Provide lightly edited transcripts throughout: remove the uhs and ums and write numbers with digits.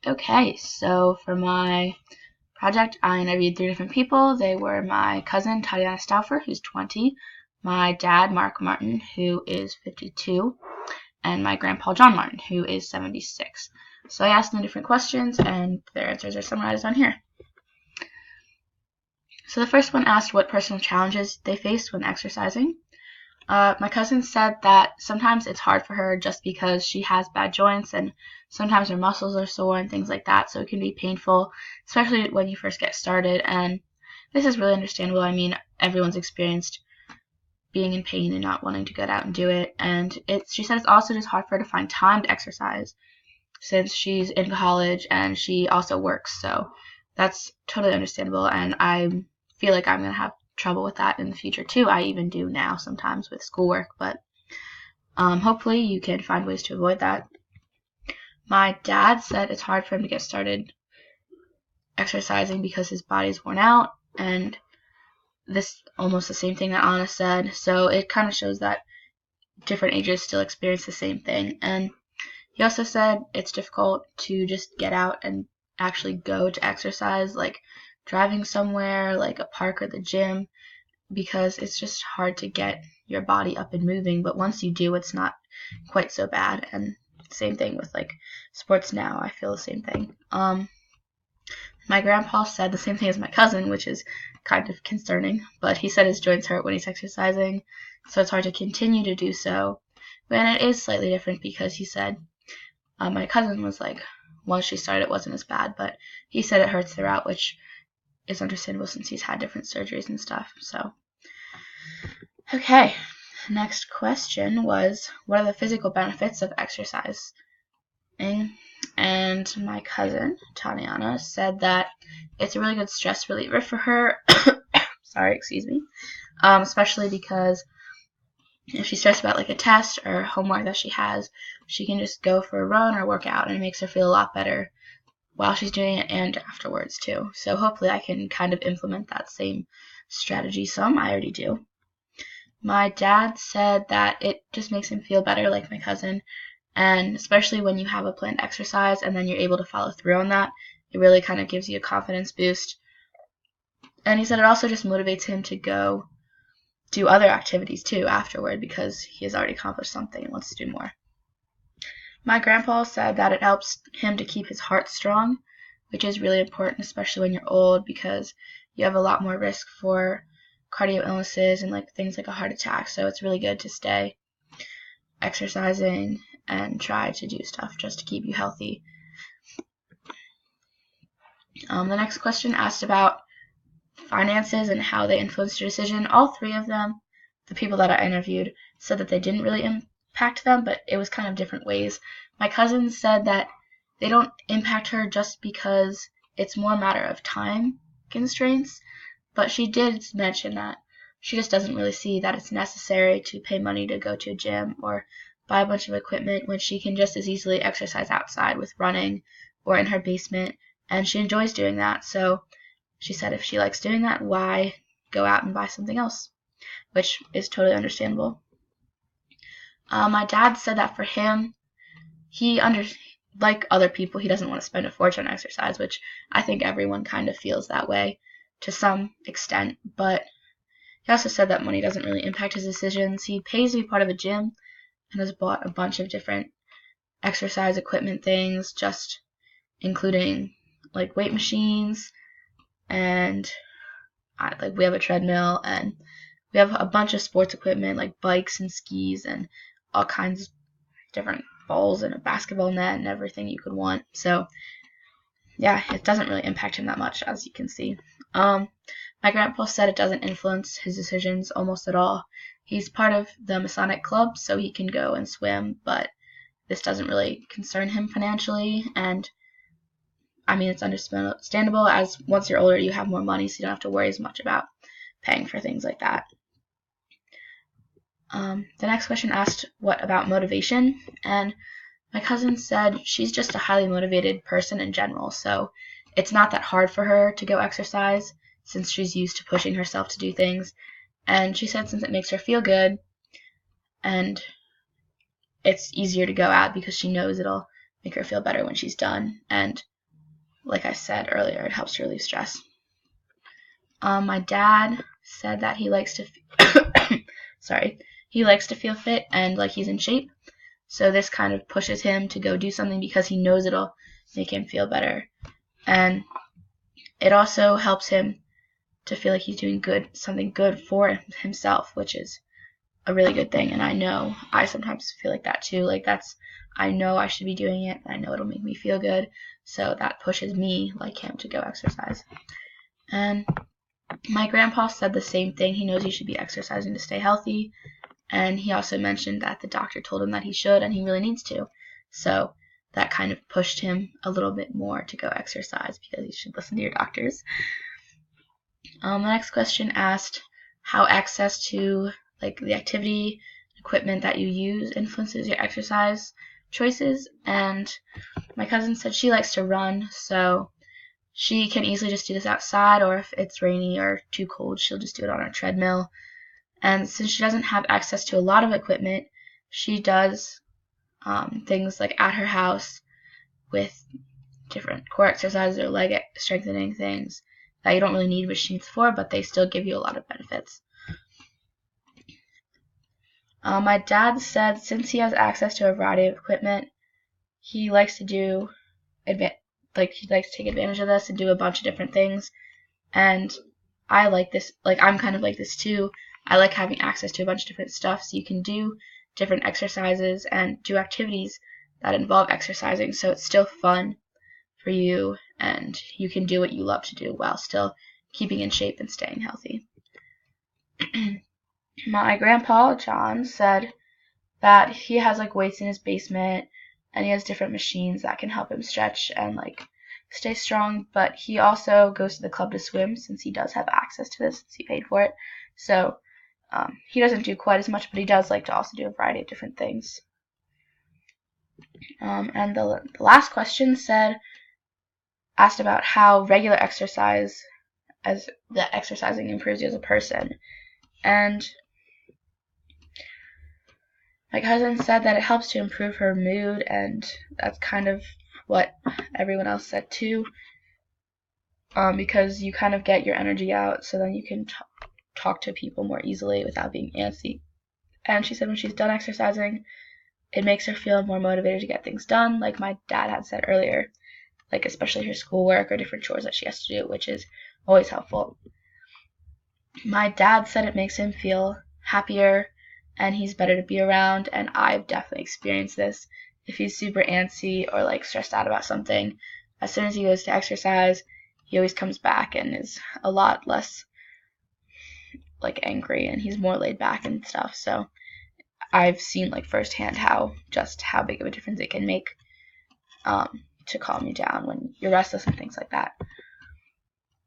Okay, so for my project, I interviewed 3 different people. They were my cousin, Tatiana Stauffer, who's 20, my dad, Mark Martin, who is 52, and my grandpa, John Martin, who is 76. So I asked them different questions, and their answers are summarized on here. So the first one asked what personal challenges they faced when exercising. My cousin said that sometimes it's hard for her just because she has bad joints and sometimes her muscles are sore and things like that, so it can be painful, especially when you first get started. And this is really understandable. I mean, everyone's experienced being in pain and not wanting to get out and do it. And she said it's also just hard for her to find time to exercise since she's in college and she also works. So that's totally understandable, and I feel like I'm going to have trouble with that in the future too. I even do now sometimes with schoolwork, but hopefully you can find ways to avoid that. My dad said it's hard for him to get started exercising because his body's worn out, and this almost the same thing that Anna said, so it kind of shows that different ages still experience the same thing. And he also said it's difficult to just get out and actually go to exercise, like driving somewhere like a park or the gym, because it's just hard to get your body up and moving, but once you do, it's not quite so bad. And same thing with like sports now, I feel the same thing. My grandpa said the same thing as my cousin, which is kind of concerning, but he said his joints hurt when he's exercising, so it's hard to continue to do so. And it is slightly different because he said my cousin was like, once she started, it wasn't as bad, but he said it hurts throughout, which is understandable since he's had different surgeries and stuff. So, okay, next question was, what are the physical benefits of exercise? And my cousin, Tatiana, said that it's a really good stress reliever for her. Sorry, excuse me. Especially because if she's stressed about like a test or homework that she has, she can just go for a run or work out, and it makes her feel a lot better while she's doing it and afterwards too. So hopefully I can kind of implement that same strategy some. I already do. My dad said that it just makes him feel better, like my cousin, and especially when you have a planned exercise and then you're able to follow through on that, it really kind of gives you a confidence boost. And he said it also just motivates him to go do other activities too afterward because he has already accomplished something and wants to do more. My grandpa said that it helps him to keep his heart strong, which is really important, especially when you're old, because you have a lot more risk for cardio illnesses and like things like a heart attack. So it's really good to stay exercising and try to do stuff just to keep you healthy. The next question asked about finances and how they influenced your decision. All 3 of them, the people that I interviewed, said that they didn't really impact them, but it was kind of different ways. My cousin said that they don't impact her just because it's more a matter of time constraints, but she did mention that she just doesn't really see that it's necessary to pay money to go to a gym or buy a bunch of equipment when she can just as easily exercise outside with running or in her basement, and she enjoys doing that. So she said if she likes doing that, why go out and buy something else, which is totally understandable. My dad said that for him, like other people, he doesn't want to spend a fortune on exercise, which I think everyone kind of feels that way to some extent, but he also said that money doesn't really impact his decisions. He pays to be part of a gym and has bought a bunch of different exercise equipment things, just including like weight machines, and like we have a treadmill, and we have a bunch of sports equipment like bikes and skis and all kinds of different balls and a basketball net and everything you could want. So yeah, it doesn't really impact him that much, as you can see. My grandpa said it doesn't influence his decisions almost at all. He's part of the Masonic Club, so he can go and swim, but this doesn't really concern him financially, and I mean, it's understandable, as once you're older, you have more money, so you don't have to worry as much about paying for things like that. The next question asked, what about motivation? And my cousin said she's just a highly motivated person in general, so it's not that hard for her to go exercise since she's used to pushing herself to do things. And she said since it makes her feel good and it's easier to go out because she knows it'll make her feel better when she's done. And like I said earlier, it helps to relieve stress. My dad said that he likes to he likes to feel fit and like he's in shape. So this kind of pushes him to go do something because he knows it'll make him feel better. And it also helps him to feel like he's doing something good for himself, which is a really good thing. And I know I sometimes feel like that too. Like I know I should be doing it. I know it'll make me feel good. So that pushes me, like him, to go exercise. And my grandpa said the same thing. He knows he should be exercising to stay healthy. And he also mentioned that the doctor told him that he should and he really needs to. So that kind of pushed him a little bit more to go exercise because you should listen to your doctors. The next question asked how access to like the activity equipment that you use influences your exercise choices. And my cousin said she likes to run, so she can easily just do this outside, or if it's rainy or too cold, she'll just do it on a treadmill. And since she doesn't have access to a lot of equipment, she does things like at her house with different core exercises or leg strengthening things that you don't really need machines for, but they still give you a lot of benefits. My dad said since he has access to a variety of equipment, he likes to take advantage of this and do a bunch of different things. And I like this. Like I'm kind of like this too. I like having access to a bunch of different stuff so you can do different exercises and do activities that involve exercising. So it's still fun for you and you can do what you love to do while still keeping in shape and staying healthy. My grandpa, John, said that he has like weights in his basement and he has different machines that can help him stretch and like stay strong, but he also goes to the club to swim since he does have access to this since he paid for it. So he doesn't do quite as much, but he does like to also do a variety of different things. And the last question asked about how regular exercise as the exercising improves you as a person. And my cousin said that it helps to improve her mood, and that's kind of what everyone else said too, because you kind of get your energy out, so then you can talk to people more easily without being antsy. And she said when she's done exercising, it makes her feel more motivated to get things done, like my dad had said earlier, like especially her schoolwork or different chores that she has to do, which is always helpful. My dad said it makes him feel happier and he's better to be around, and I've definitely experienced this. If he's super antsy or like stressed out about something, as soon as he goes to exercise, he always comes back and is a lot less like angry and he's more laid back and stuff. So I've seen like firsthand how big of a difference it can make to calm you down when you're restless and things like that.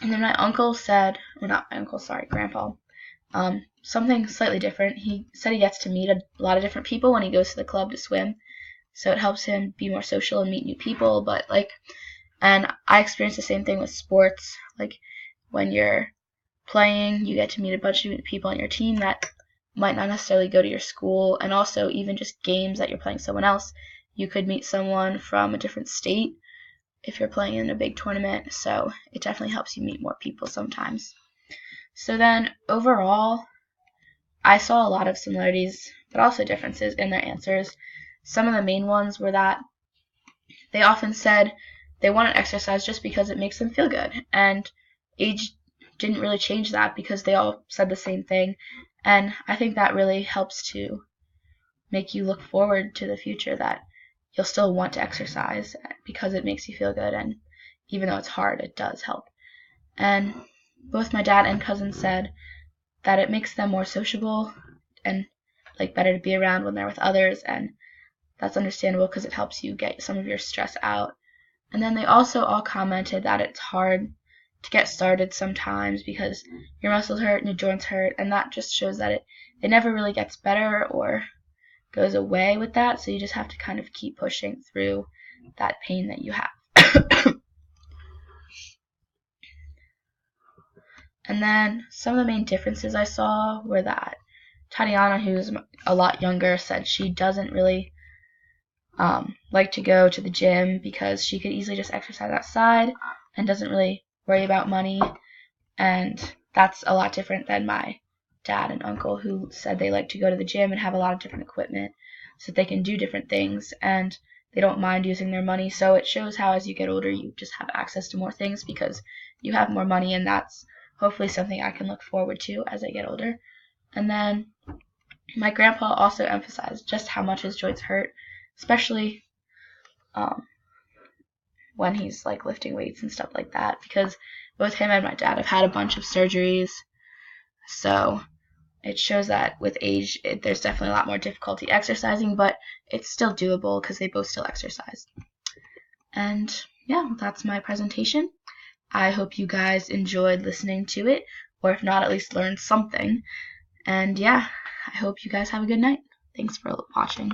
And then my uncle said, or not my uncle, sorry, grandpa, something slightly different. He said he gets to meet a lot of different people when he goes to the club to swim, so it helps him be more social and meet new people. And I experienced the same thing with sports. Like when you're playing, you get to meet a bunch of people on your team that might not necessarily go to your school, and also even just games that you're playing someone else. You could meet someone from a different state if you're playing in a big tournament, so it definitely helps you meet more people sometimes. So then overall, I saw a lot of similarities, but also differences in their answers. Some of the main ones were that they often said they wanted exercise just because it makes them feel good, and age didn't really change that because they all said the same thing, and I think that really helps to make you look forward to the future, that you'll still want to exercise because it makes you feel good, and even though it's hard, it does help. And both my dad and cousin said that it makes them more sociable and like better to be around when they're with others, and that's understandable because it helps you get some of your stress out. And then they also all commented that it's hard to get started sometimes because your muscles hurt and your joints hurt, and that just shows that it never really gets better or goes away with that, so you just have to kind of keep pushing through that pain that you have. And then some of the main differences I saw were that Tatiana, who's a lot younger, said she doesn't really like to go to the gym because she could easily just exercise outside and doesn't really worry about money. And that's a lot different than my dad and uncle, who said they like to go to the gym and have a lot of different equipment so that they can do different things and they don't mind using their money. So it shows how as you get older you just have access to more things because you have more money, and that's hopefully something I can look forward to as I get older. And then my grandpa also emphasized just how much his joints hurt, especially when he's like lifting weights and stuff like that, because both him and my dad have had a bunch of surgeries. So it shows that with age, there's definitely a lot more difficulty exercising, but it's still doable because they both still exercise. And yeah, that's my presentation. I hope you guys enjoyed listening to it, or if not, at least learned something. And yeah, I hope you guys have a good night. Thanks for watching.